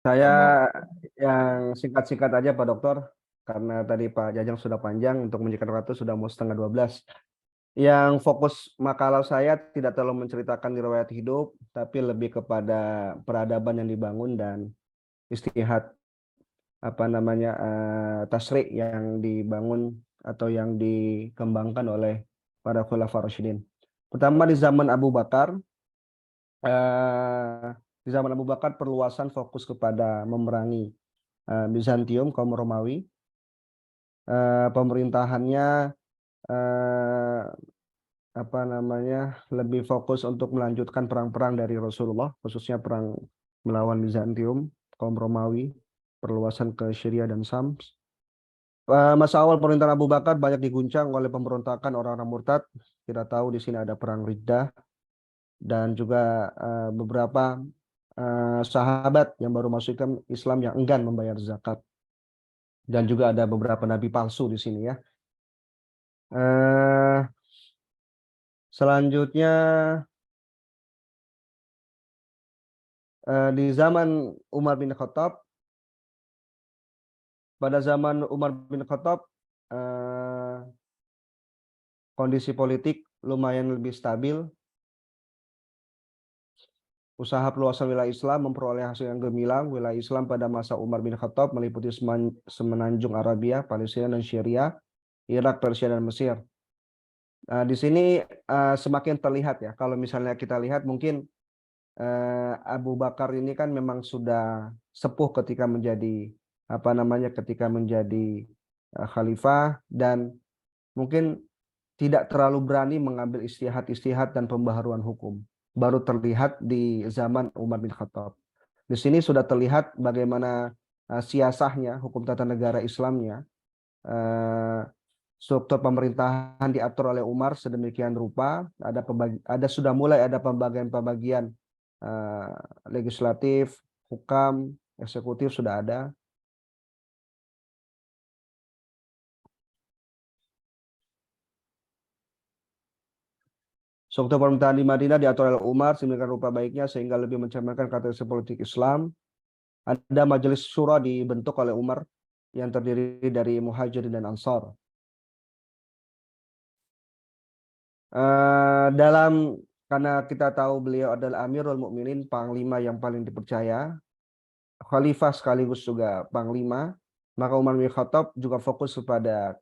Saya Nah, yang singkat-singkat aja Pak Dokter, karena tadi Pak Jajang sudah panjang untuk menyingkat waktu sudah mau setengah 12. Yang fokus makalah saya tidak terlalu menceritakan riwayat hidup, tapi lebih kepada peradaban yang dibangun dan istihad tasri yang dibangun atau yang dikembangkan oleh para khulafaur rasyidin. Pertama di zaman Abu Bakar, eh, di zaman Abu Bakar perluasan fokus kepada memerangi Bizantium kaum Romawi. Pemerintahannya eh, lebih fokus untuk melanjutkan perang-perang dari Rasulullah, khususnya perang melawan Bizantium kaum Romawi, perluasan ke Syria dan Sam. Masa awal pemerintahan Abu Bakar banyak diguncang oleh pemberontakan orang-orang murtad. Kita tahu di sini ada perang Riddah dan juga beberapa sahabat yang baru masuk Islam yang enggan membayar zakat, dan juga ada beberapa nabi palsu di sini ya. Eh, Selanjutnya di zaman Umar bin Khattab, pada zaman Umar bin Khattab eh, kondisi politik lumayan lebih stabil. Usaha peluasan wilayah Islam memperoleh hasil yang gemilang. Wilayah Islam pada masa Umar bin Khattab meliputi semenanjung Arabia, Palestina dan Syria, Irak, Persia dan Mesir. Di sini semakin terlihat ya, kalau misalnya kita lihat mungkin Abu Bakar ini kan memang sudah sepuh ketika menjadi khalifah, dan mungkin tidak terlalu berani mengambil istihad-istihad dan pembaharuan hukum. Baru terlihat di zaman Umar bin Khattab. Di sini sudah terlihat bagaimana siasahnya hukum tata negara Islamnya. eh, Struktur pemerintahan diatur oleh Umar sedemikian rupa. Sudah mulai ada pembagian-pembagian eh, legislatif, hukam, eksekutif sudah ada. Struktur pemerintahan di Madinah diatur oleh Umar sedemikian rupa baiknya sehingga lebih mencerminkan karakteristik politik Islam. Ada majelis syura dibentuk oleh Umar yang terdiri dari Muhajirin dan Ansar. Dalam karena kita tahu beliau adalah Amirul Mukminin, panglima yang paling dipercaya, khalifah sekaligus juga panglima, maka Umar bin Khattab juga fokus kepada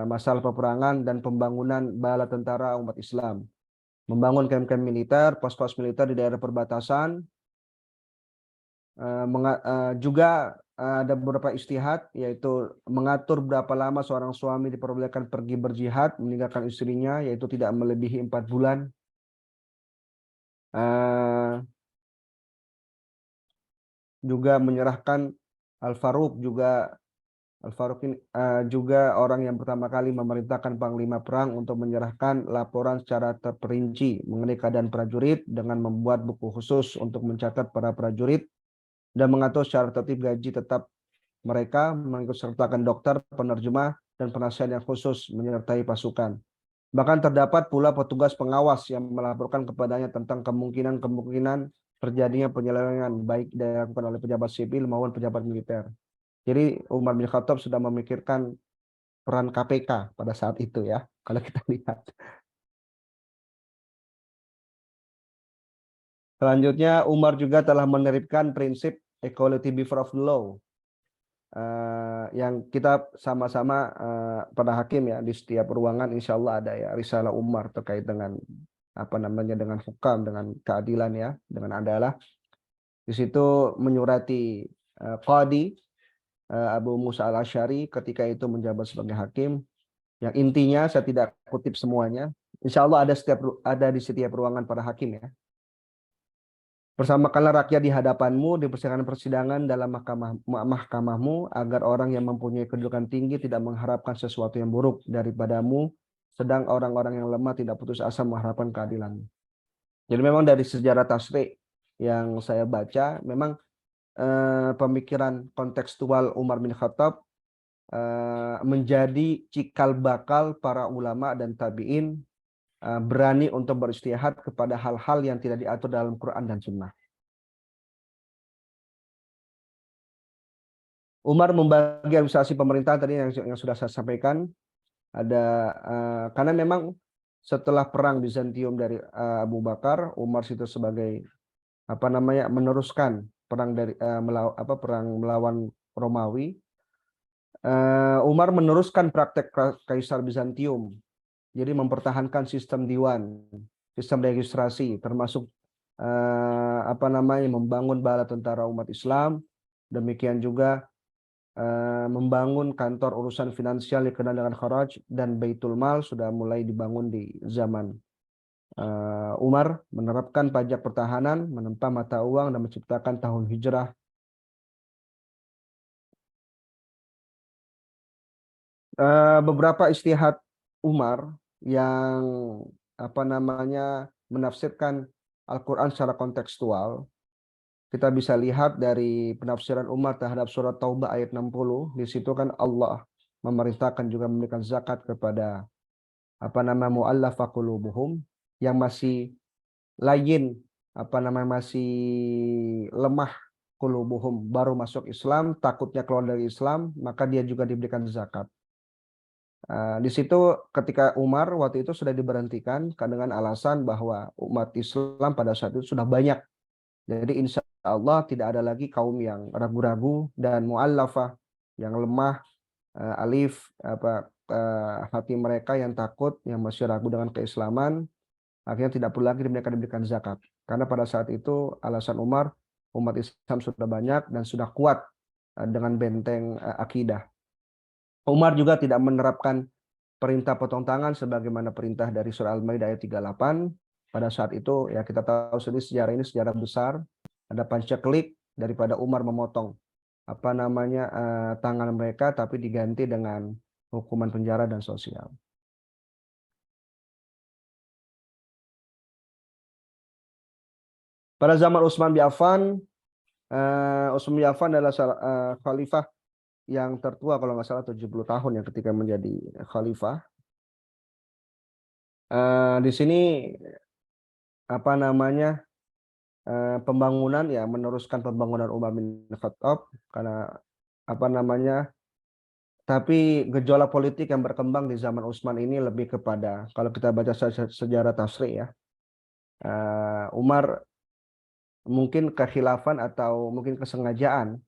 masalah peperangan dan pembangunan bala tentara umat Islam, membangun kamp-kamp militer, pos-pos militer di daerah perbatasan. Juga ada beberapa istihad, yaitu mengatur berapa lama seorang suami diperbolehkan pergi berjihad meninggalkan istrinya, yaitu tidak melebihi 4 bulan. Eh, Juga menyerahkan Al-Faruq juga Al-Faruq ini juga orang yang pertama kali memerintahkan panglima perang untuk menyerahkan laporan secara terperinci mengenai keadaan prajurit dengan membuat buku khusus untuk mencatat para prajurit dan mengatur secara tertib gaji tetap mereka, mengikutsertakan dokter, penerjemah, dan penasihat yang khusus menyertai pasukan. Bahkan terdapat pula petugas pengawas yang melaporkan kepadanya tentang kemungkinan-kemungkinan terjadinya penyelewengan baik dilakukan oleh pejabat sipil maupun pejabat militer. Jadi Umar bin Khattab sudah memikirkan peran KPK pada saat itu ya, kalau kita lihat. Selanjutnya, Umar juga telah menerapkan prinsip equality before of the law, yang kita sama-sama pada hakim ya, di setiap ruangan insya Allah ada ya risalah Umar terkait dengan dengan hukam, dengan keadilan ya, dengan adalah. Di situ menyurati Qadi Abu Musa al-Asy'ari ketika itu menjabat sebagai hakim, yang intinya saya tidak kutip semuanya. Insya Allah ada di setiap ruangan para hakim ya. Bersamakanlah rakyat di hadapanmu di persidangan dalam mahkamahmu agar orang yang mempunyai kedudukan tinggi tidak mengharapkan sesuatu yang buruk daripadamu, sedang orang-orang yang lemah tidak putus asa mengharapkan keadilan. Jadi memang dari sejarah tasrik yang saya baca, memang pemikiran kontekstual Umar bin Khattab menjadi cikal bakal para ulama dan tabi'in berani untuk beristihad kepada hal-hal yang tidak diatur dalam Quran dan Sunnah. Umar membagi administrasi pemerintahan tadi yang sudah saya sampaikan. Ada karena memang setelah perang Bizantium dari Abu Bakar, Umar itu sebagai apa namanya meneruskan perang dari perang melawan Romawi. Umar meneruskan praktek Kaisar Bizantium, jadi mempertahankan sistem diwan, sistem registrasi, termasuk apa namanya membangun bala tentara umat Islam, demikian juga membangun kantor urusan finansial dikenal dengan Kharaj, dan Baitul Mal sudah mulai dibangun di zaman Umar, menerapkan pajak pertahanan, menempa mata uang, dan menciptakan tahun hijrah. Beberapa istihad Umar yang apa namanya menafsirkan Al-Quran secara kontekstual, kita bisa lihat dari penafsiran Umar terhadap surat Taubah ayat 60. Di situ kan Allah memerintahkan juga memberikan zakat kepada apa nama mu'allafah qulubuhum, yang masih lain, apa namanya masih lemah qulubuhum, baru masuk Islam, takutnya keluar dari Islam, maka dia juga diberikan zakat. Di situ ketika Umar waktu itu sudah diberhentikan dengan alasan bahwa umat Islam pada saat itu sudah banyak. Jadi insya Allah tidak ada lagi kaum yang ragu-ragu dan mu'allafah yang lemah, alif hati mereka yang takut, yang masih ragu dengan keislaman, akhirnya tidak perlu lagi mereka diberikan zakat. Karena pada saat itu alasan Umar, umat Islam sudah banyak dan sudah kuat dengan benteng akidah. Umar juga tidak menerapkan perintah potong tangan sebagaimana perintah dari surah Al-Maidah ayat 38. Pada saat itu ya kita tahu sendiri sejarah ini sejarah besar. Ada pancaklik daripada Umar memotong apa namanya tangan mereka, tapi diganti dengan hukuman penjara dan sosial. Pada zaman Utsman bin Affan, Utsman bin Affan adalah khalifah yang tertua kalau nggak salah 70 tahun ya ketika menjadi khalifah. Di sini apa namanya pembangunan ya meneruskan pembangunan Umar bin Khattab karena apa namanya, tapi gejolak politik yang berkembang di zaman Utsman ini lebih kepada kalau kita baca sejarah Tasri ya, Umar mungkin kekhilafan atau mungkin kesengajaan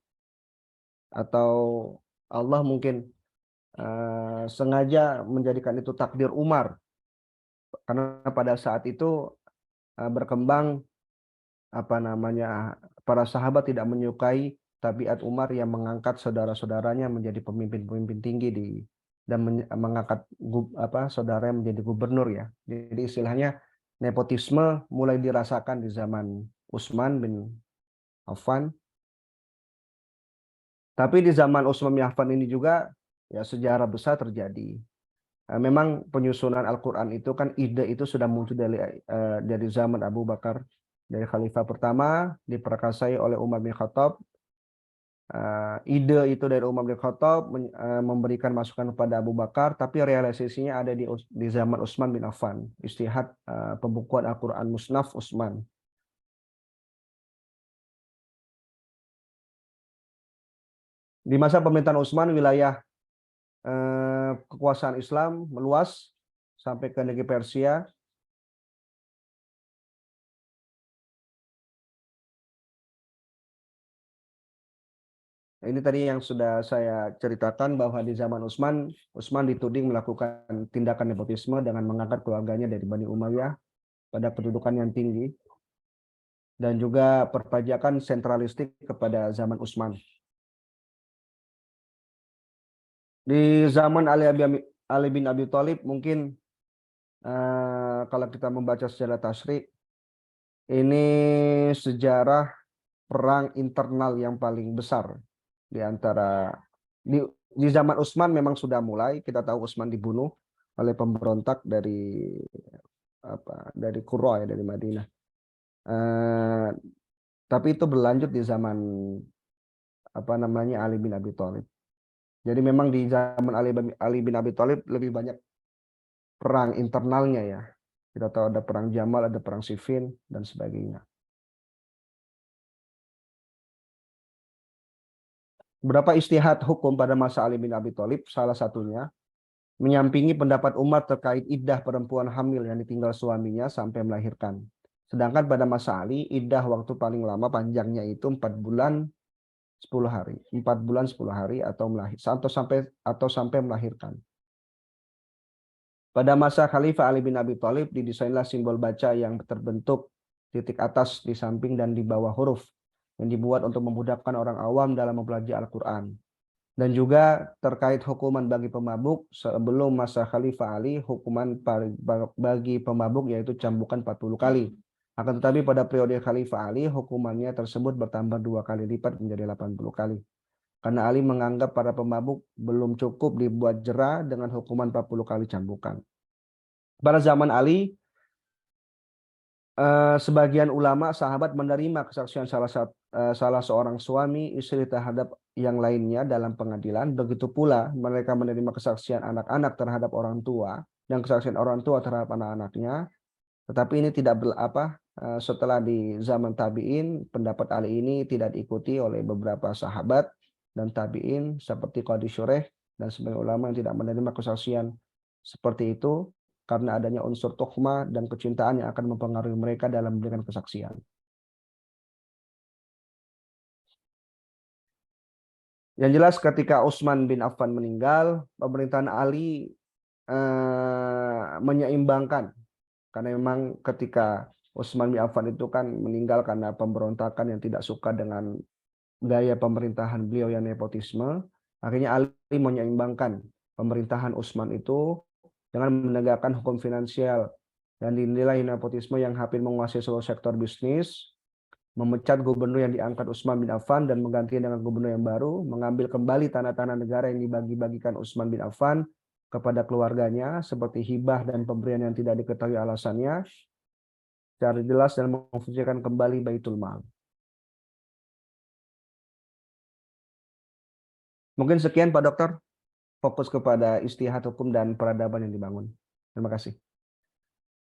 atau Allah mungkin sengaja menjadikan itu takdir Umar karena pada saat itu berkembang apa namanya para sahabat tidak menyukai tabiat Umar yang mengangkat saudara-saudaranya menjadi pemimpin-pemimpin tinggi dan mengangkat saudaranya menjadi gubernur ya. Jadi istilahnya nepotisme mulai dirasakan di zaman Utsman bin Affan. Tapi di zaman Utsman bin Affan ini juga ya sejarah besar terjadi. Memang penyusunan Al-Quran itu kan ide itu sudah muncul dari zaman Abu Bakar, dari khalifah pertama diperkasai oleh Umar bin Khattab. Ide itu dari Umar bin Khattab memberikan masukan kepada Abu Bakar, tapi realisasinya ada di zaman Utsman bin Affan. Istihad pembukuan Al-Quran Musnaf Utsman. Di masa pemerintahan Utsman, wilayah kekuasaan Islam meluas sampai ke negeri Persia. Ini tadi yang sudah saya ceritakan bahwa di zaman Utsman, Utsman dituding melakukan tindakan nepotisme dengan mengangkat keluarganya dari Bani Umayyah pada kedudukan yang tinggi dan juga perpajakan sentralistik kepada zaman Utsman. Di zaman Ali bin Abi Thalib mungkin kalau kita membaca sejarah Tasyrik, ini sejarah perang internal yang paling besar di antara di zaman Utsman memang sudah mulai, kita tahu Utsman dibunuh oleh pemberontak dari Qura ya, dari Madinah. Tapi itu berlanjut di zaman Ali bin Abi Thalib. Jadi memang di zaman Ali bin Abi Thalib lebih banyak perang internalnya ya. Kita tahu ada perang Jamal, ada perang Siffin dan sebagainya. Beberapa istihad hukum pada masa Ali bin Abi Thalib, salah satunya menyampingi pendapat umat terkait iddah perempuan hamil yang ditinggal suaminya sampai melahirkan. Sedangkan pada masa Ali, iddah waktu paling lama panjangnya itu 4 bulan 10 hari. 4 bulan 10 hari atau sampai melahirkan. Pada masa Khalifah Ali bin Abi Thalib didesainlah simbol baca yang terbentuk titik atas di samping dan di bawah huruf yang dibuat untuk memudahkan orang awam dalam mempelajari Al-Quran. Dan juga terkait hukuman bagi pemabuk, sebelum masa Khalifah Ali, hukuman bagi pemabuk yaitu cambukan 40 kali. Akan tetapi pada periode Khalifah Ali, hukumannya tersebut bertambah 2 kali lipat menjadi 80 kali. Karena Ali menganggap para pemabuk belum cukup dibuat jera dengan hukuman 40 kali cambukan. Pada zaman Ali, sebagian ulama sahabat menerima kesaksian salah seorang suami istri terhadap yang lainnya dalam pengadilan. Begitu pula mereka menerima kesaksian anak-anak terhadap orang tua dan kesaksian orang tua terhadap anak-anaknya. Tetapi ini tidak setelah di zaman tabi'in, pendapat Ali ini tidak diikuti oleh beberapa sahabat dan tabi'in seperti Qadhi Syureh dan sebagian ulama yang tidak menerima kesaksian seperti itu karena adanya unsur tuhmah dan kecintaan yang akan mempengaruhi mereka dalam memberikan kesaksian. Yang jelas ketika Utsman bin Affan meninggal, pemerintahan Ali menyeimbangkan. Karena memang ketika Utsman bin Affan itu kan meninggal karena pemberontakan yang tidak suka dengan gaya pemerintahan beliau yang nepotisme. Akhirnya Ali menyeimbangkan pemerintahan Utsman itu dengan menegakkan hukum finansial dan dinilai nepotisme yang hampir menguasai seluruh sektor bisnis, memecat gubernur yang diangkat Utsman bin Affan dan menggantinya dengan gubernur yang baru, mengambil kembali tanah-tanah negara yang dibagi-bagikan Utsman bin Affan kepada keluarganya seperti hibah dan pemberian yang tidak diketahui alasannya, secara jelas dan memfungsikan kembali Baitul Mal. Mungkin sekian Pak Dokter, fokus kepada istihad hukum dan peradaban yang dibangun. Terima kasih.